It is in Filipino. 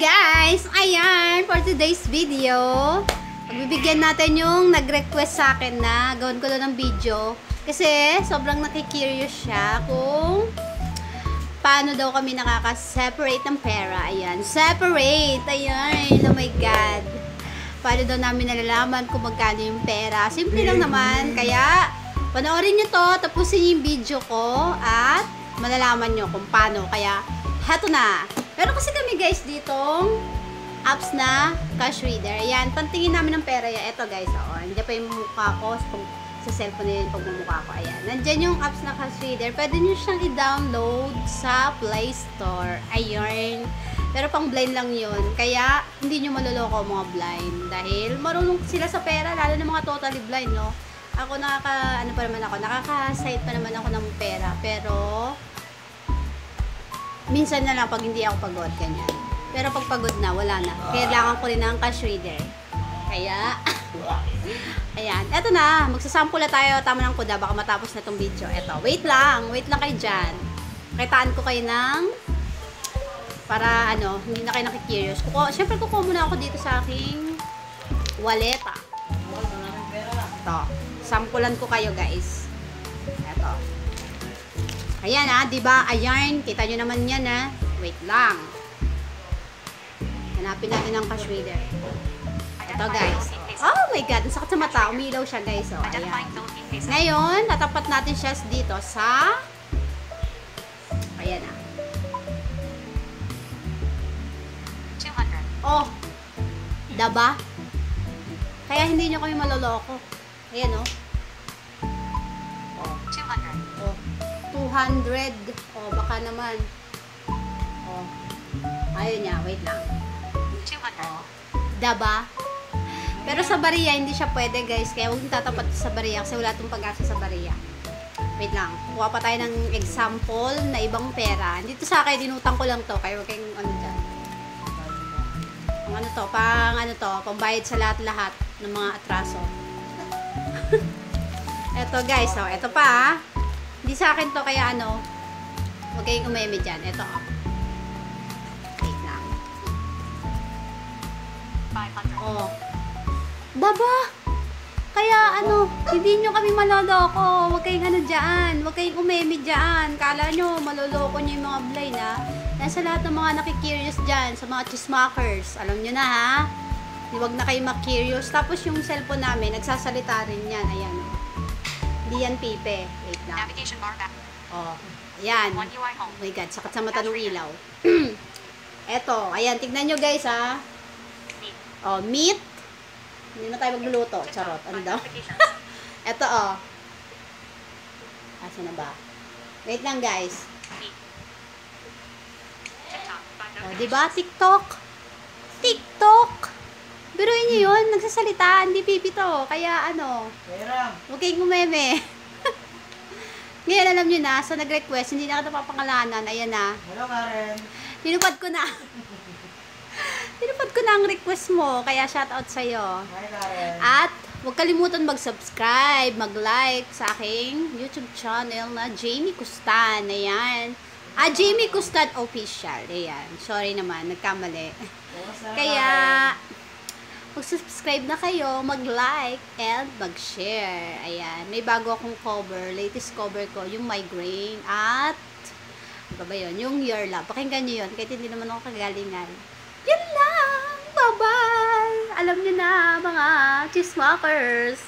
guys! Ayan, for today's video, pagbibigyan natin yung nag-request sa akin na gawin ko lang ng video. Kasi sobrang nakikurious siya kung paano daw kami nakaka-separate ng pera. Ayan, separate! Ayan, oh my God! Paano daw namin nalalaman kung magkano yung pera. Simple lang naman, kaya panoorin nyo to, tapusin nyo yung video ko, at malalaman nyo kung paano. Kaya, heto na! Pero kasi kami guys ditong apps na cash reader. Ayan, pantingin namin ng pera yan. Ito guys, nandiyan pa yung mukha ko sa cellphone na yung pagmumukha ko. Ayan, nandiyan yung apps na cash reader. Pwede nyo siyang i-download sa Play Store. Ayan. Pero pang blind lang yun. Kaya, hindi nyo maloloko mga blind. Dahil marunong sila sa pera, lalo na mga totally blind, no? Ako nakaka-site pa naman ako ng pera. Pero, minsan na lang pag hindi ako pagod, ganyan. Pero pag pagod na, wala na. Kailangan ko rin ng cash reader. Kaya, ayan. Eto na, magsasample na tayo. Tama ng kuda, baka matapos na tong video. Eto, wait lang kayo dyan. Kitaan ko kayo ng, para hindi na kayo nakikurious. Siyempre, kukuha muna ako dito sa aking waleta. Ito, sampulan ko kayo guys. Eto. Ayan diba? Ayan, kita nyo naman yan Wait lang. Hanapin natin ang cash reader. Ito guys. Oh my God, ang sakit sa mata. Umilaw siya guys. Ayan. Ngayon, tatapat natin siya dito sa ayan 200. Oh, diba? Kaya hindi nyo kami maloloko. Ayan 200. Baka naman. Ayun niya. Wait lang. 200. Daba? Pero sa bariya, hindi siya pwede, guys. Kaya huwag yung tatapat sa bariya kasi wala itong pag-asa sa bariya. Wait lang. Kuha pa tayo ng example na ibang pera. Dito sa akin, dinutang ko lang to. Kaya huwag kayong dyan. Pambayad sa lahat-lahat ng mga atraso. Eto, guys. Eto pa, Hindi sa akin to, kaya huwag kayong umeme dyan. Ito wait lang. 500. Daba! Kaya hindi nyo kami maloloko. Huwag kayong dyan. Huwag kayong umeme dyan. Kala nyo, maloloko nyo yung mga blind Nasa lahat ng mga nakikurious dyan, sa mga chismakers. Alam nyo na Huwag na kayo makurious. Tapos yung cellphone namin, nagsasalita rin yan. Ayan. Hindi yan pipe. Wait lang. Navigation bar back. Ayan. Oh my God, sakit sa mata ng ilaw. Eto, ayan, tignan nyo guys meat. Hindi na tayo magluluto. Charot. Ano daw? Eto Asa na ba? Wait lang guys. Diba? TikTok. Biruin nyo yun, nagsasalita, hindi pipito. Kaya huwag kayong umeme. Ngayon alam nyo na, so nag-request, hindi na kita papangalanan. Ayan Hello Karen. Tinupad ko na. Tinupad ko na ang request mo, kaya shoutout sa'yo. Hi Karen. At huwag kalimutan mag-subscribe, mag-like sa aking YouTube channel na Jamie Custan. Ayan. Jamie Custan Official. Ayan. Sorry naman, nagkamali. Kaya mag-subscribe na kayo, mag-like, and mag-share. Ayan. May bago akong cover. Latest cover ko, yung migraine. At, ano ba yun? Yung Your Love. Pakinggan nyo yun. Kahit hindi naman ako kagalingan. Yun lang! Bye-bye! Alam nyo na, mga chismakers!